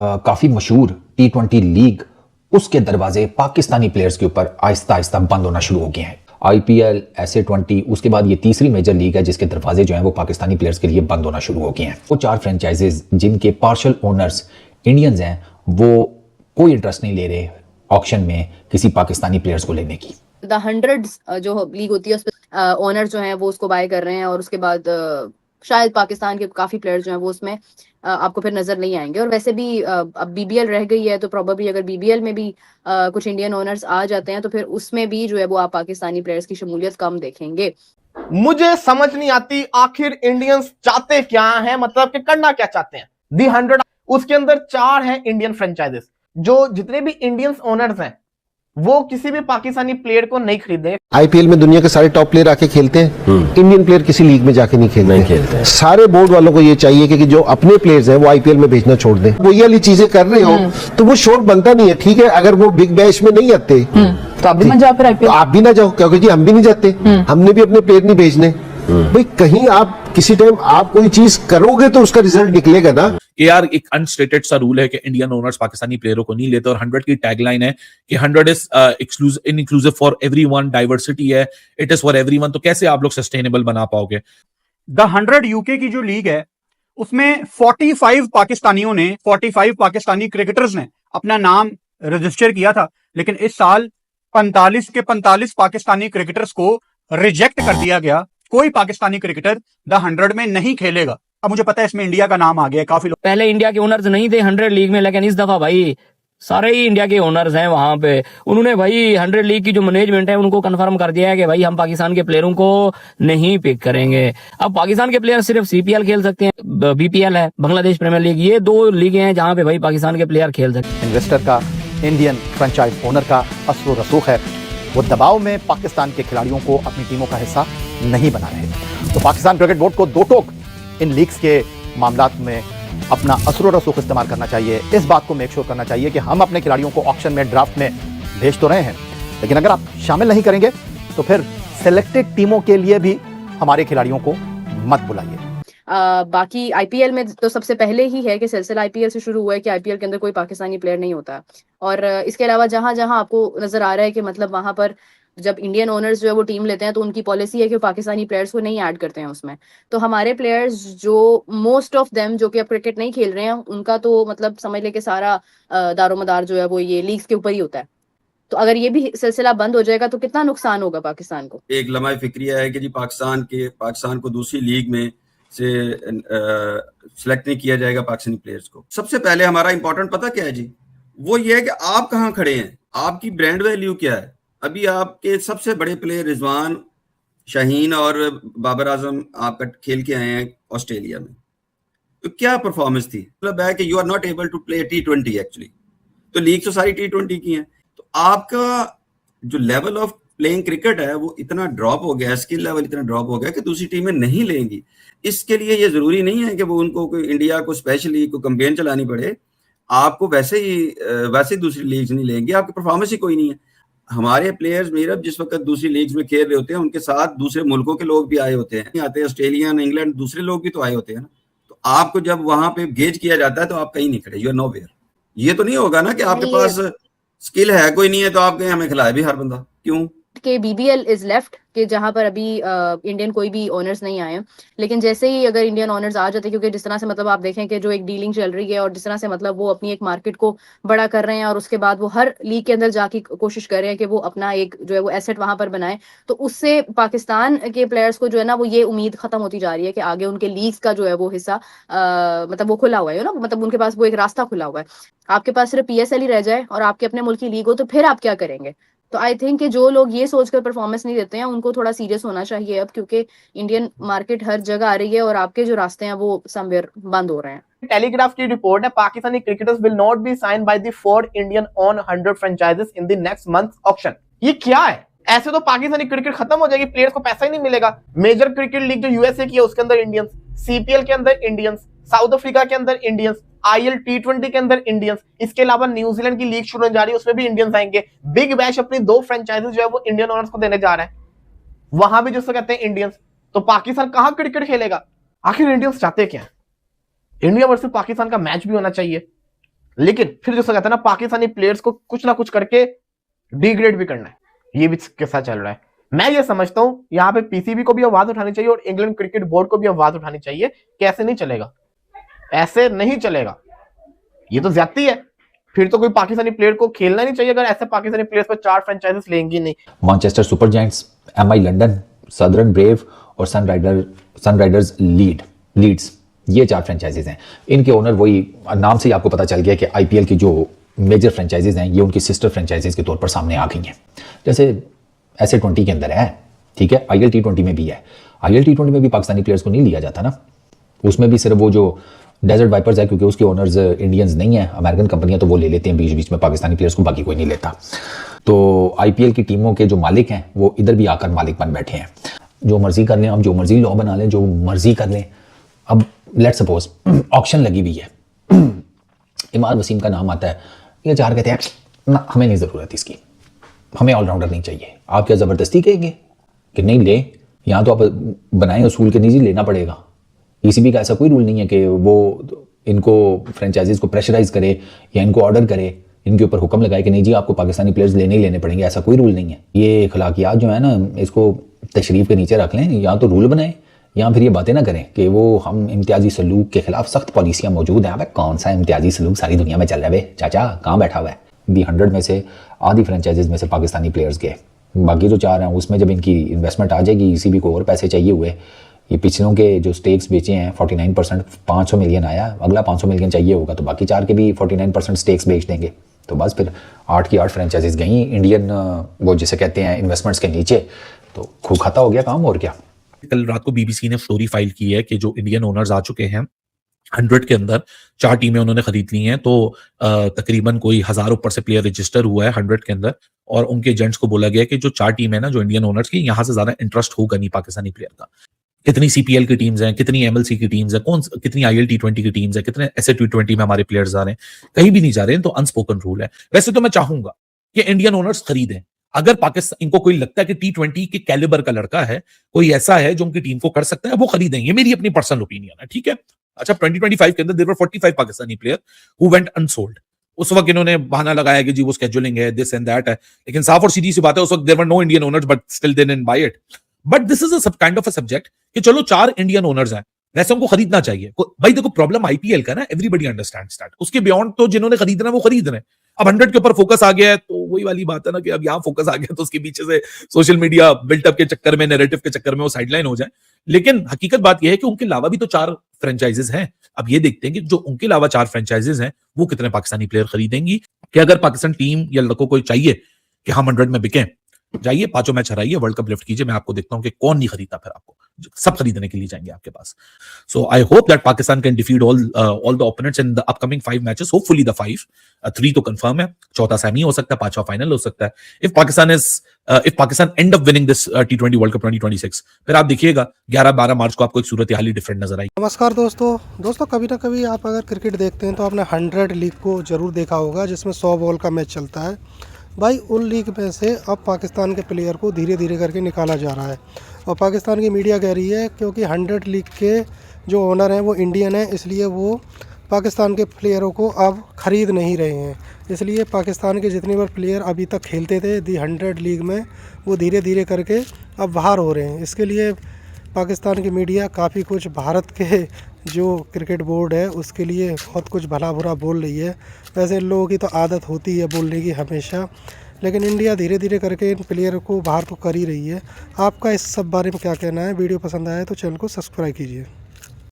काफी मशहूर T20 league, उसके दरवाजे पाकिस्तानी प्लेयर्स के ऊपर आहिस्ता आहिस्ता बंद होना शुरू हो गए हैं। IPL, SA20, उसके बाद ये तीसरी मेजर लीग है जिसके दरवाजे जो हैं वो पाकिस्तानी प्लेयर्स के लिए बंद होना शुरू हो गए हैं। वो 4 फ्रेंचाइजेज जिनके पार्शल ओनर्स इंडियंस हैं, वो कोई इंटरेस्ट नहीं ले रहे ऑक्शन में किसी पाकिस्तानी प्लेयर्स को लेने की। द हंड्रेड्स जो लीग होती है उस पर ओनर जो हैं वो उसको बाय कर रहे हैं, और उसके बाद शायद पाकिस्तान के काफी प्लेयर्स जो हैं वो उसमें आपको फिर नजर नहीं आएंगे। और वैसे भी अब BBL रह गई है, तो प्रोबेबली अगर BBL में भी कुछ इंडियन ओनर्स आ जाते हैं तो फिर उसमें भी जो है वो आप पाकिस्तानी प्लेयर्स की शमूलियत कम देखेंगे। मुझे समझ नहीं आती आखिर इंडियंस चाहते क्या हैं, मतलब कि करना क्या चाहते हैं। दी 100 उसके अंदर 4 हैं इंडियन फ्रेंचाइजेस। जो जितने भी इंडियंस ओनर्स हैं वो किसी भी पाकिस्तानी प्लेयर को नहीं खरीदे। IPL में दुनिया के सारे टॉप प्लेयर आके खेलते हैं, इंडियन प्लेयर किसी लीग में जाके नहीं खेलते। सारे बोर्ड वालों को ये चाहिए कि जो अपने प्लेयर्स हैं वो IPL में भेजना छोड़ दें। वो ये वाली चीजें कर रहे हो तो वो शोर बनता नहीं है। ठीक है, अगर वो बिग बैश में नहीं आते तो आप भी मत जाओ, फिर तो आप भी ना जाओ, क्योंकि जी हम भी नहीं जाते, हमने भी अपने प्लेयर नहीं भेजने। भाई कहीं आप किसी टाइम आप कोई चीज करोगे तो उसका रिजल्ट निकलेगा ना। कि यार एक अनस्टेटेड सा रूल है कि इंडियन ओनर्स पाकिस्तानी प्लेयरों को नहीं लेते, और 100 की टैगलाइन है कि 100 is inclusive for everyone, diversity है, इट इज फॉर एवरीवन। तो कैसे आप लोग सस्टेनेबल बना पाओगे? द 100 UK की जो लीग है उसमें 45 पाकिस्तानियों ने 45 पाकिस्तानी क्रिकेटर्स ने अपना नाम रजिस्टर किया था, लेकिन इस साल 45 के 45 पाकिस्तानी क्रिकेटर्स को रिजेक्ट कर दिया गया। कोई पाकिस्तानी क्रिकेटर द 100 में नहीं खेलेगा। अब मुझे पता है इसमें इंडिया का नाम आ गया है, काफी लोग पहले इंडिया के ओनर्स नहीं थे 100 लीग में, लेकिन इस दफा भाई सारे ही इंडिया के ओनर्स हैं वहां पे। उन्होंने भाई 100 लीग की जो मैनेजमेंट है उनको कंफर्म कर दिया है कि भाई हम पाकिस्तान के प्लेयरों को नहीं पिक करेंगे। अब पाकिस्तान के प्लेयर सिर्फ CPL खेल सकते हैं, BPL है, बांग्लादेश प्रीमियर लीग, ये 2 लीगें हैं जहां पे भाई पाकिस्तान के प्लेयर खेल सकते हैं। इन्वेस्टर का, इंडियन फ्रेंचाइज ओनर का असर रसूख है, वो दबाव में पाकिस्तान के खिलाड़ियों को अपनी टीमों का हिस्सा नहीं बना रहे। तो पाकिस्तान क्रिकेट बोर्ड को दो टोक इन लीग्स के मामलात में अपना असर और रसूख इस्तेमाल करना चाहिए। इस बात को मेक श्योर करना चाहिए कि हम अपने खिलाड़ियों को ऑक्शन में, ड्राफ्ट में भेज तो रहे हैं, लेकिन अगर आप शामिल नहीं करेंगे तो फिर सिलेक्टेड टीमों के लिए भी हमारे खिलाड़ियों को मत बुलाइए। बाकी IPL में तो सबसे पहले ही है कि सिलसिला IPL से शुरू हुआ है कि IPL के अंदर कोई पाकिस्तानी प्लेयर नहीं होता। और इसके अलावा जहां जहां आपको नजर आ रहा है कि मतलब वहां पर जब इंडियन ओनर्स जो है वो टीम लेते हैं तो उनकी पॉलिसी है कि पाकिस्तानी प्लेयर्स को नहीं ऐड करते हैं उसमें। तो हमारे प्लेयर्स जो मोस्ट ऑफ देम जो कि अब क्रिकेट नहीं खेल रहे हैं, उनका तो मतलब समझ ले कि सारा दारोमदार जो है वो ये लीग्स के ऊपर ही होता है। तो अगर ये भी सिलसिला बंद हो जाएगा तो कितना नुकसान होगा पाकिस्तान को। एक लम्हा फिक्रिया है कि जी पाकिस्तान को दूसरी लीग में से सिलेक्ट नहीं किया जाएगा पाकिस्तानी प्लेयर्स को। सबसे पहले हमारा इंपॉर्टेंट पता क्या है जी, वो ये है कि आप कहाँ खड़े हैं, आपकी ब्रांड वैल्यू क्या है। अभी आपके सबसे बड़े प्लेयर रिजवान, शाहीन और बाबर आजम आपका खेल के आए हैं ऑस्ट्रेलिया में, तो क्या परफॉर्मेंस थी। मतलब है कि you are not able to play T20 actually. तो लीग तो सारी T20 की है, तो आपका जो लेवल ऑफ प्लेइंग क्रिकेट है वो इतना ड्रॉप हो गया, स्किल लेवल इतना ड्रॉप हो गया कि दूसरी टीमें नहीं लेंगी। इसके लिए ये जरूरी नहीं है कि वो उनको कोई इंडिया को स्पेशली कोई कैंपेन चलानी पड़े, आपको वैसे ही दूसरी लीग्स नहीं लेंगे, आपकी परफॉर्मेंस ही कोई नहीं है। हमारे प्लेयर्स मीरब जिस वक्त दूसरी लीग्स में खेल रहे होते हैं, उनके साथ दूसरे मुल्कों के लोग भी आए होते हैं, ऑस्ट्रेलियन, इंग्लैंड, दूसरे लोग भी तो आए होते हैं ना। तो आपको जब वहां पे गेज किया जाता है तो आप कहीं नहीं खड़े, यू आर नोवेयर। ये तो नहीं होगा ना कि आपके पास स्किल है कोई नहीं है तो आप कहें हमें खिलाए भी हर बंदा, क्यों के BBL इज लेफ्ट कि जहां पर अभी इंडियन कोई भी ओनर्स नहीं आए हैं। लेकिन जैसे ही अगर इंडियन ओनर्स आ जाते, क्योंकि जिस तरह से मतलब आप देखें कि जो एक डीलिंग चल रही है और जिस तरह से मतलब वो अपनी एक मार्केट को बड़ा कर रहे हैं और उसके बाद वो हर लीग के अंदर जाके कोशिश कर रहे हैं कि वो अपना एक जो है वो एसेट वहां पर बनाए, तो उससे पाकिस्तान के प्लेयर्स को जो है ना वो ये उम्मीद खत्म होती जा रही है कि आगे उनके लीग्स का जो है वो हिस्सा मतलब वो खुला हुआ है ना, मतलब उनके पास वो एक रास्ता खुला हुआ है। आपके पास सिर्फ PSL ही रह जाए और आपके अपने मुल्क की लीग हो तो फिर आप क्या करेंगे। तो आई थिंक कि जो लोग ये सोचकर परफॉर्मेंस नहीं देते हैं उनको थोड़ा सीरियस होना चाहिए अब, क्योंकि इंडियन मार्केट हर जगह आ रही है और आपके जो रास्ते हैं वो समवेयर बंद हो रहे हैं। टेलीग्राफ की रिपोर्ट है, Pakistani cricketers will not be signed by the 4 Indian on 100 franchises in the next month auction. ये क्या है? ऐसे तो पाकिस्तानी क्रिकेट खत्म हो जाएगी, प्लेयर्स को पैसा ही नहीं मिलेगा। मेजर क्रिकेट लीग जो USA की है उसके अंदर इंडियंस, CPL के अंदर इंडियंस, साउथ अफ्रीका के अंदर इंडियंस, IL T20 के अंदर इंडियंस, इसके अलावा न्यूजीलैंड की लीग शुरू होने जा रही है उसमें भी इंडियंस आएंगे। बिग बैश अपनी 2 फ्रेंचाइजेस जो है वो इंडियन ओनर्स को देने जा रहा है, वहां भी जिसको कहते हैं इंडियंस। तो पाकिस्तान कहां क्रिकेट खेलेगा? आखिर इंडियंस चाहते क्या? इंडिया वर्सेस पाकिस्तान का मैच भी होना चाहिए, लेकिन फिर जो कहता है ना, पाकिस्तानी प्लेयर्स को कुछ ना कुछ करके डिग्रेड भी करना है, ये भी किस्सा चल रहा है। मैं ये समझता हूं यहाँ पे पीसीबी को भी आवाज उठानी चाहिए और इंग्लैंड क्रिकेट बोर्ड को भी आवाज उठानी चाहिए कि ऐसे नहीं चलेगा, ऐसे नहीं चलेगा, ये तो ज्यादती है। फिर तो कोई पाकिस्तानी प्लेयर को खेलना नहीं चाहिए अगर ऐसे पाकिस्तानी प्लेयर्स पर 4 फ्रेंचाइजीज लेंगी नहीं। Manchester super giants, MI London, southern brave और सनराइजर्स लीड्स, ये 4 फ्रेंचाइजीज हैं। इनके ओनर वही, नाम से ही आपको पता चल गया कि आईपीएल की जो मेजर फ्रेंचाइजीज हैं ये उनकी सिस्टर फ्रेंचाइजीज के तौर पर सामने आ गई हैं। जैसे SA20 के अंदर है, ठीक है, ILT20 में भी है। ILT20 में भी पाकिस्तानी प्लेयर्स को नहीं लिया जाता ना, उसमें भी सिर्फ वो जो डेजर्ट वाइपर्स है, क्योंकि उसके ओनर्स इंडियंस नहीं है, अमेरिकन कंपनियां, तो वो ले लेते हैं बीच बीच में पाकिस्तानी प्लेयर्स को, बाकी कोई नहीं लेता। तो आईपीएल की टीमों के जो मालिक हैं वो इधर भी आकर मालिक बन बैठे हैं, जो मर्जी कर लें, हम जो मर्जी लॉ बना लें, जो मर्जी कर लें। अब लेट्स सपोज ऑक्शन लगी हुई है, इमाद वसीम का नाम आता है, ये 4 कहते हैं ना हमें नहीं ज़रूरत इसकी, हमें ऑलराउंडर नहीं चाहिए। आप क्या ज़बरदस्ती कहेंगे कि नहीं ले, यहाँ तो आप बनाए उसूल के नहीं लेना पड़ेगा। ईसीबी का ऐसा कोई रूल नहीं है कि वो इनको फ्रेंचाइजीज को प्रेशराइज करे या इनको ऑर्डर करे, इनके ऊपर हुक्म लगाए कि नहीं जी आपको पाकिस्तानी प्लेयर्स लेने ही लेने पड़ेंगे, ऐसा कोई रूल नहीं है। ये अखलाकियात जो है ना, इसको तशरीफ के नीचे रख लें, या तो रूल बनाए या फिर ये बातें ना करें कि वो हम इम्तियाजी सलूक के खिलाफ सख्त पॉलिसियाँ मौजूद हैं। अब कौन सा इम्तियाजी सलूक सारी दुनिया में चल रहा है, चाचा कहाँ बैठा हुआ है। दी 100 में से आधी फ्रेंचाइजीज में से पाकिस्तानी प्लेयर्स गए, बाकी जो 4 हैं उसमें जब इनकी इन्वेस्टमेंट आ जाएगी, ईसीबी को और पैसे चाहिए हुए, ये पिछलों के जो स्टेक्स बेचे हैं 49%, 500 मिलियन आया, अगला 500 मिलियन चाहिए होगा तो बाकी 4 के भी 49% स्टेक्स बेच देंगे। तो बस फिर 8 की 8 फ्रेंचाइजीज गई इंडियन, वो जिसे कहते हैं इन्वेस्टमेंट्स के नीचे, तो खूब खाता हो गया काम। और क्या, कल रात को बीबीसी ने स्टोरी फाइल की है कि जो इंडियन ओनर्स आ चुके हैं 100 के अंदर, 4 टीमें उन्होंने खरीद ली हैं, तो तकरीबन कोई 1000 ऊपर से प्लेयर रजिस्टर हुआ है 100 के अंदर, और उनके एजेंट्स को बोला गया कि जो 4 टीम है ना जो इंडियन ओनर्स की, यहाँ से ज्यादा इंटरेस्ट होगा नहीं पाकिस्तानी प्लेयर का। कितनी सीपीएल की टीम्स हैं, कितनी एमएलसी की टीम्स हैं, कितनी ILT20 की टीम्स हैं, कितने SA20 में हमारे प्लेयर्स आ रहे हैं, कहीं भी नहीं जा रहे हैं। तो अनस्पोकन रूल है। वैसे तो मैं चाहूंगा कि इंडियन ओनर्स खरीदें, अगर पाकिस्तान इनको कोई लगता है कि T20 के कैलिबर का लड़का है, कोई ऐसा है जो उनकी टीम को कर सकता है, वो खरीदें। ये मेरी अपनी पर्सनल ओपिनियन है, ठीक है। अच्छा, 2025 के अंदर there were 45 Pakistani player who went unsold. उस वक्त इन्होंने बहाना लगाया कि जी वो स्केड्यूलिंग है, दिस एंड दैट है, लेकिन साफ और सीधी सी बात है उस वक्त there were no Indian owners but still they didn't buy it. But this is a kind of a subject कि चलो 4 इंडियन ओनर्स हैं, वैसे उनको खरीदना चाहिए। भाई देखो, प्रॉब्लम आईपीएल का ना, एवरीबॉडी अंडरस्टैंड्स दैट, उसके बियॉन्ड तो जिन्होंने खरीदना है वो खरीद रहे हैं। अब 100 के ऊपर फोकस आ गया है, तो वही वाली बात है ना कि अब यहाँ फोकस आ गया तो उसके पीछे से सोशल मीडिया बिल्टअप के चक्कर में, नैरेटिव के चक्कर में वो साइडलाइन हो जाए। लेकिन हकीकत बात यह है कि उनके अलावा भी तो 4 फ्रेंचाइजीज हैं। अब ये देखते हैं कि जो उनके अलावा 4 फ्रेंचाइजीज हैं वो कितने पाकिस्तानी प्लेयर खरीदेंगी। कि अगर पाकिस्तान टीम या लड़कों को चाहिए कि हम 100 में बिकें, जाइए 5 मैच हराइए, वर्ल्ड कप लिफ्ट कीजिए, मैं आपको देखता हूं कि कौन नहीं खरीदता, फिर आपको सब खरीदने के लिए जाएंगे आपके पास। So I hope that Pakistan can defeat all the opponents in the upcoming 5 matches, hopefully the 5, 3 तो कंफर्म है, 4था सेमी हो सकता है, 5वां फाइनल हो सकता है। If Pakistan and up winning this T20 world cup 2026, फिर आप देखिएगा 11-12 मार्च को आपको एक सूरत हाल ही डिफरेंट नजर आएगी। नमस्कार दोस्तों, कभी ना कभी आप अगर क्रिकेट देखते हैं तो आपने 100 लीग को जरूर देखा होगा, जिसमें 100 बॉल का मैच चलता है। भाई उन लीग में से अब पाकिस्तान के प्लेयर को धीरे धीरे करके निकाला जा रहा है, और पाकिस्तान की मीडिया कह रही है क्योंकि 100 लीग के जो ओनर हैं वो इंडियन हैं, इसलिए वो पाकिस्तान के प्लेयरों को अब ख़रीद नहीं रहे हैं। इसलिए पाकिस्तान के जितने बार प्लेयर अभी तक खेलते थे दी 100 लीग में, वो धीरे धीरे करके अब बाहर हो रहे हैं। इसके लिए पाकिस्तान की मीडिया काफ़ी कुछ भारत के जो क्रिकेट बोर्ड है उसके लिए बहुत कुछ भला बुरा बोल रही है। वैसे इन लोगों की तो आदत होती है बोलने की हमेशा, लेकिन इंडिया धीरे धीरे करके इन प्लेयर को बाहर तो कर ही रही है। आपका इस सब बारे में क्या कहना है? वीडियो पसंद आया तो चैनल को सब्सक्राइब कीजिए।